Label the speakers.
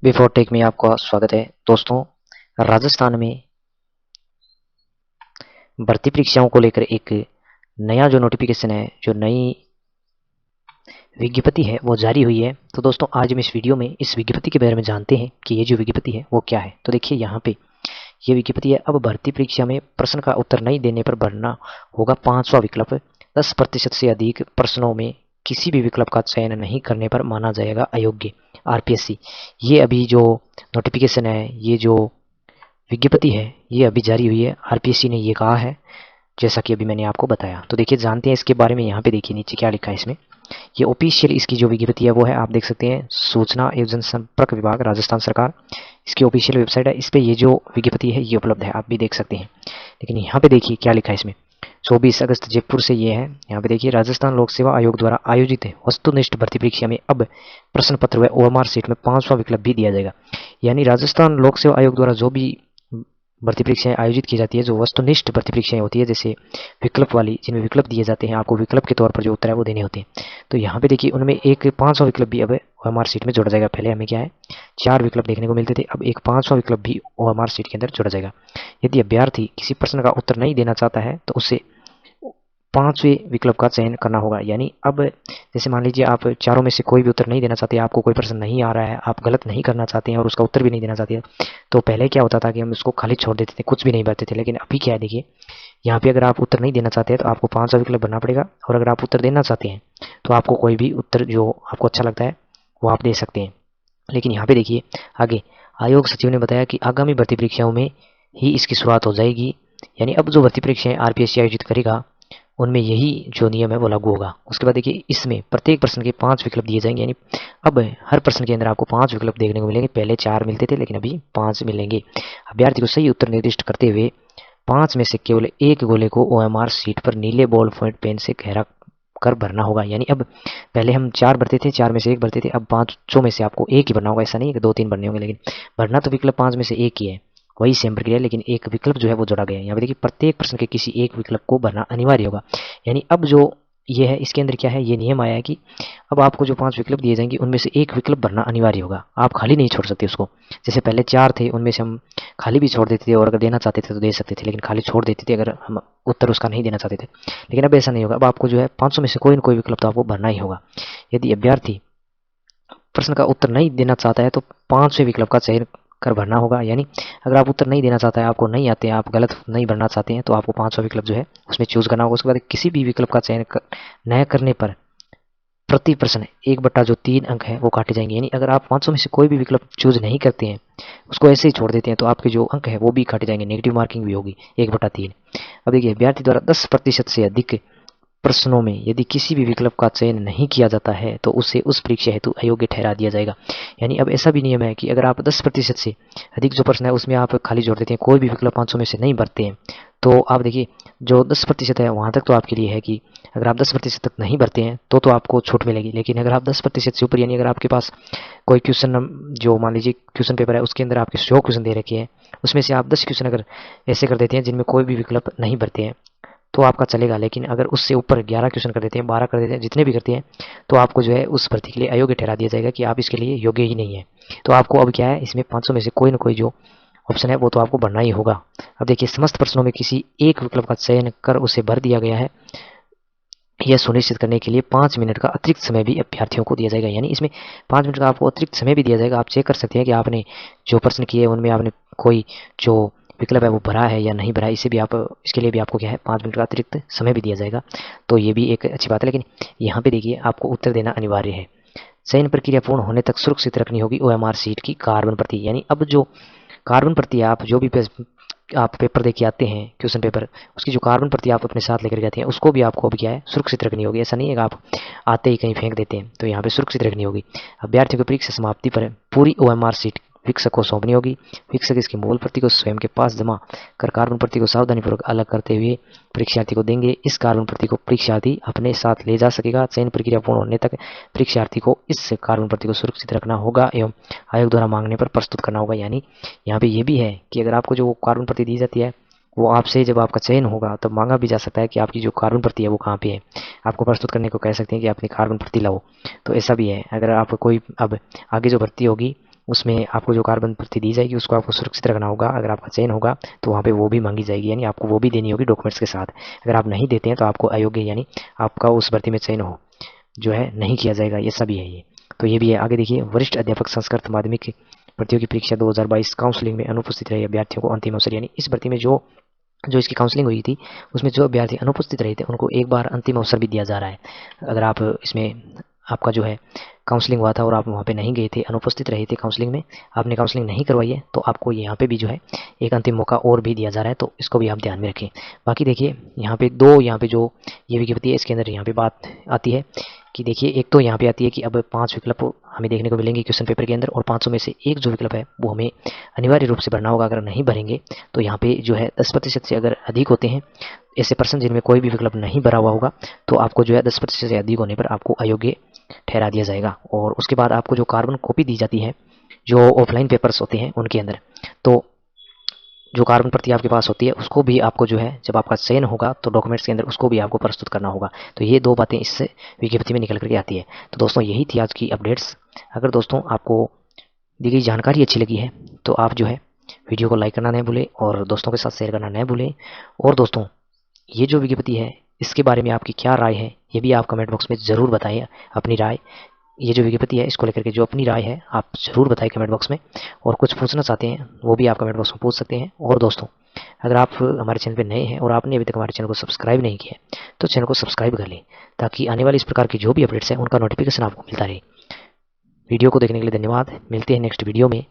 Speaker 1: Before take में आपका स्वागत है दोस्तों। राजस्थान में भर्ती परीक्षाओं को लेकर एक नया जो नोटिफिकेशन है, जो नई विज्ञप्ति है वो जारी हुई है। तो दोस्तों आज हम इस वीडियो में इस विज्ञप्ति के बारे में जानते हैं कि ये जो विज्ञप्ति है वो क्या है। तो देखिए यहाँ पे ये विज्ञप्ति है, अब भर्ती परीक्षा में प्रश्न का उत्तर नहीं देने पर भरना होगा 5वां विकल्प। 10% से अधिक प्रश्नों में किसी भी विकल्प का चयन नहीं करने पर माना जाएगा अयोग्य। आरपीएससी ये अभी जो नोटिफिकेशन है, ये जो विज्ञप्ति है ये अभी जारी हुई है। आरपीएससी ने ये कहा है, जैसा कि अभी मैंने आपको बताया। तो देखिए जानते हैं इसके बारे में। यहाँ पे देखिए नीचे क्या लिखा है इसमें। ये ऑफिशियल इसकी जो विज्ञप्ति है वो है, आप देख सकते हैं, सूचना एवं जनसंपर्क विभाग राजस्थान सरकार, इसकी ऑफिशियल वेबसाइट है। इस पे ये जो विज्ञप्ति है ये उपलब्ध है, आप भी देख सकते हैं। लेकिन यहाँ पे देखिए क्या लिखा है इसमें। 24 अगस्त जयपुर से ये है। यहाँ पे देखिए राजस्थान लोक सेवा आयोग द्वारा आयोजित वस्तुनिष्ठ भर्ती परीक्षा में अब प्रश्न पत्र व ओएमआर सीट में 5वां विकल्प भी दिया जाएगा। यानी राजस्थान लोक सेवा आयोग द्वारा जो भी भर्ती परीक्षाएं आयोजित की जाती है, जो वस्तुनिष्ठ भर्ती परीक्षाएं होती है, जैसे विकल्प वाली, जिनमें विकल्प दिए जाते हैं, आपको विकल्प के तौर पर जो उत्तर है वो देने होते हैं। तो यहाँ पे देखिए उनमें एक 5वां विकल्प भी अब ओएमआर सीट में जोड़ा जाएगा। पहले हमें क्या है, 4 विकल्प देखने को मिलते थे, अब एक 5वां विकल्प भी ओएमआर सीट के अंदर जोड़ा जाएगा। यदि अभ्यर्थी किसी प्रश्न का उत्तर नहीं देना चाहता है तो उसे 5वें विकल्प का चयन करना होगा। यानी अब जैसे मान लीजिए आप चारों में से कोई भी उत्तर नहीं देना चाहते, आपको कोई प्रश्न नहीं आ रहा है, आप गलत नहीं करना चाहते हैं और उसका उत्तर भी नहीं देना चाहते हैं, तो पहले क्या होता था कि हम उसको खाली छोड़ देते थे, कुछ भी नहीं भरते थे। लेकिन अभी क्या है, देखिए यहाँ पे अगर आप उत्तर नहीं देना चाहते हैं तो आपको 5वां विकल्प भरना पड़ेगा, और अगर आप उत्तर देना चाहते हैं तो आपको कोई भी उत्तर जो आपको अच्छा लगता है वो आप दे सकते हैं। लेकिन यहाँ पे देखिए आगे आयोग सचिव ने बताया कि आगामी भर्ती परीक्षाओं में ही इसकी शुरुआत हो जाएगी। यानी अब जो भर्ती परीक्षाएं आरपीएससी आयोजित करेगा उनमें यही जो नियम है वो लागू होगा। उसके बाद देखिए इसमें प्रत्येक प्रश्न के 5 विकल्प दिए जाएंगे। यानी अब हर प्रश्न के अंदर आपको 5 विकल्प देखने को मिलेंगे। पहले 4 मिलते थे लेकिन अभी 5 मिलेंगे। अभ्यर्थी को सही उत्तर निर्दिष्ट करते हुए 5 में से केवल एक गोले को ओएमआर सीट पर नीले बॉल पॉइंट पेन से घेरा कर भरना होगा। यानी अब पहले हम 4 भरते थे, 4 में से 1 भरते थे, अब 5 में से आपको एक ही भरना होगा। ऐसा नहीं है कि 2-3 भरने होंगे, लेकिन भरना तो विकल्प 5 में से एक ही है, वही सेम प्रक्रिया है, लेकिन एक विकल्प जो है वो जोड़ा गया है। यहाँ पे देखिए प्रत्येक प्रश्न के किसी एक विकल्प को भरना अनिवार्य होगा। यानी अब जो ये है इसके अंदर क्या है, ये नियम आया है कि अब आपको जो 5 विकल्प दिए जाएंगे उनमें से एक विकल्प भरना अनिवार्य होगा। आप खाली नहीं छोड़ सकते उसको। जैसे पहले 4 थे, उनमें से हम खाली भी छोड़ देते थे और अगर देना चाहते थे तो दे सकते थे, लेकिन खाली छोड़ देते थे अगर हम उत्तर उसका नहीं देना चाहते थे। लेकिन अब ऐसा नहीं होगा। अब आपको जो है 500 में से कोई न कोई विकल्प तो आपको भरना ही होगा। यदि अभ्यर्थी प्रश्न का उत्तर नहीं देना चाहता है तो 5वें विकल्प का चयन कर भरना होगा। यानी अगर आप उत्तर नहीं देना चाहता है, आपको नहीं आते हैं, आप गलत नहीं भरना चाहते हैं, तो आपको 5वां विकल्प जो है उसमें चूज करना होगा। उसके बाद किसी भी विकल्प का चयन न करने पर प्रति प्रश्न 1/3 अंक है वो काटे जाएंगे। यानी अगर आप 500 में से कोई भी विकल्प चूज नहीं करते हैं, उसको ऐसे ही छोड़ देते हैं, तो आपके जो अंक है वो भी काटे जाएंगे, नेगेटिव मार्किंग भी होगी 1/3। अब देखिए अभ्यर्थी द्वारा 10% से अधिक प्रश्नों में यदि किसी भी विकल्प का चयन नहीं किया जाता है तो उसे उस परीक्षा हेतु अयोग्य ठहरा दिया जाएगा। यानी अब ऐसा भी नियम है कि अगर आप 10% से अधिक जो प्रश्न है उसमें आप खाली जोड़ देते हैं, कोई भी विकल्प 500 में से नहीं भरते हैं, तो आप देखिए जो 10% है वहाँ तक तो आपके लिए है कि अगर आप 10% तक नहीं भरते हैं तो आपको छूट मिलेगी। लेकिन अगर आप 10% से ऊपर, यानी अगर आपके पास कोई क्वेश्चन, जो मान लीजिए क्वेश्चन पेपर है उसके अंदर आपके 100 क्वेश्चन दे रखे हैं, उसमें से आप 10 क्वेश्चन अगर ऐसे कर देते हैं जिनमें कोई भी विकल्प नहीं भरते हैं तो आपका चलेगा। लेकिन अगर उससे ऊपर 11 क्वेश्चन कर देते हैं, 12 कर देते हैं, जितने भी करते हैं, तो आपको जो है उस भर्ती के लिए अयोग्य ठहरा दिया जाएगा कि आप इसके लिए योग्य ही नहीं है। तो आपको अब क्या है, इसमें 500 में से कोई ना कोई जो ऑप्शन है वो तो आपको भरना ही होगा। अब देखिए समस्त प्रश्नों में किसी एक विकल्प का चयन कर उसे भर दिया गया है, यह सुनिश्चित करने के लिए 5 मिनट का अतिरिक्त समय भी अभ्यर्थियों को दिया जाएगा। यानी इसमें 5 मिनट का आपको अतिरिक्त समय भी दिया जाएगा। आप चेक कर सकते हैं कि आपने जो प्रश्न किए उनमें आपने कोई जो विकल्प है वो भरा है या नहीं भरा है। इसे भी आप, इसके लिए भी आपको क्या है 5 मिनट का अतिरिक्त समय भी दिया जाएगा। तो ये भी एक अच्छी बात है। लेकिन यहाँ पे देखिए आपको उत्तर देना अनिवार्य है। चयन प्रक्रिया पूर्ण होने तक सुरक्षित रखनी होगी ओएमआर सीट की कार्बन प्रति। यानी अब जो कार्बन प्रति आप जो भी आप पेपर दे के आते हैं, क्वेश्चन पेपर, उसकी जो कार्बन प्रति आप अपने साथ लेकर जाते हैं उसको भी आपको अब क्या है सुरक्षित रखनी होगी। ऐसा नहीं है कि आप आते ही कहीं फेंक देते हैं, तो यहाँ पे सुरक्षित रखनी होगी। अभ्यर्थियों की परीक्षा समाप्ति पर पूरी ओएमआर सीट शिक्षक को सौंपनी होगी। शिक्षक इसकी मूल प्रति को स्वयं के पास जमा कर कार्बन प्रति को सावधानीपूर्वक अलग करते हुए परीक्षार्थी को देंगे। इस कार्बन प्रति को परीक्षार्थी अपने साथ ले जा सकेगा। चयन प्रक्रिया पूर्ण होने तक परीक्षार्थी को इस कार्बन प्रति को सुरक्षित रखना होगा एवं आयोग द्वारा मांगने पर प्रस्तुत करना होगा। यानी यहाँ पे ये भी है कि अगर आपको जो कार्बन प्रति दी जाती है वो आपसे जब आपका चयन होगा तब मांगा भी जा सकता है कि आपकी जो कार्बन प्रति है वो कहाँ पे है। आपको प्रस्तुत करने को कह सकते हैं कि अपनी कार्बन प्रति लाओ। तो ऐसा भी है। अगर आप कोई अब आगे जो भर्ती होगी उसमें आपको जो कार्बन प्रति दी जाएगी उसको आपको सुरक्षित रखना होगा। अगर आपका चयन होगा तो वहाँ पे वो भी मांगी जाएगी, यानी आपको वो भी देनी होगी डॉक्यूमेंट्स के साथ। अगर आप नहीं देते हैं तो आपको अयोग्य यानी आपका उस भर्ती में चयन हो जो है नहीं किया जाएगा। ये सभी है ये, तो ये भी है। आगे देखिए, वरिष्ठ अध्यापक संस्कृत माध्यमिक भर्तियों की परीक्षा 2022 काउंसलिंग में अनुपस्थित रहे अभ्यर्थियों को अंतिम अवसर, यानी इस भर्ती में जो इसकी काउंसलिंग हुई थी उसमें जो अभ्यर्थी अनुपस्थित रहे थे उनको एक बार अंतिम अवसर भी दिया जा रहा है। अगर आप इसमें आपका जो है काउंसलिंग हुआ था और आप वहाँ पे नहीं गए थे, अनुपस्थित रहे थे काउंसलिंग में, आपने काउंसलिंग नहीं करवाई है, तो आपको यहाँ पे भी जो है एक अंतिम मौका और भी दिया जा रहा है, तो इसको भी आप ध्यान में रखें। बाकी देखिए यहाँ पे यहाँ पे जो ये विज्ञप्ति है इसके अंदर यहाँ पे बात आती है कि देखिए, एक तो यहाँ पे आती है कि अब 5 विकल्प हमें देखने को मिलेंगे क्वेश्चन पेपर के अंदर, और 500 में से एक जो विकल्प है वो हमें अनिवार्य रूप से भरना होगा। अगर नहीं भरेंगे तो यहाँ पे जो है 10% से अगर अधिक होते हैं ऐसे पर्सन जिनमें कोई भी विकल्प नहीं भरा हुआ होगा, तो आपको जो है 10% से अधिक होने पर आपको अयोग्य ठहरा दिया जाएगा। और उसके बाद आपको जो कार्बन कॉपी दी जाती है जो ऑफलाइन पेपर्स होते हैं उनके अंदर, तो जो कार्बन प्रति आपके पास होती है उसको भी आपको जो है जब आपका चयन होगा तो डॉक्यूमेंट्स के अंदर उसको भी आपको प्रस्तुत करना होगा। तो ये 2 बातें इससे विज्ञप्ति में निकल करके आती है। तो दोस्तों यही थी आज की अपडेट्स। अगर दोस्तों आपको दी गई जानकारी अच्छी लगी है तो आप जो है वीडियो को लाइक करना न भूलें और दोस्तों के साथ शेयर करना न भूलें। और दोस्तों ये जो विज्ञप्ति है इसके बारे में आपकी क्या राय है ये भी आप कमेंट बॉक्स में ज़रूर बताएं अपनी राय। ये जो विज्ञप्ति है इसको लेकर के जो अपनी राय है आप ज़रूर बताएं कमेंट बॉक्स में, और कुछ पूछना चाहते हैं वो भी आप कमेंट बॉक्स में पूछ सकते हैं। और दोस्तों अगर आप हमारे चैनल पर नए हैं और आपने अभी तक हमारे चैनल को सब्सक्राइब नहीं किया तो चैनल को सब्सक्राइब कर लें, ताकि आने वाली इस प्रकार की जो भी अपडेट्स हैं उनका नोटिफिकेशन आपको मिलता रहे। वीडियो को देखने के लिए धन्यवाद। मिलते हैं नेक्स्ट वीडियो में।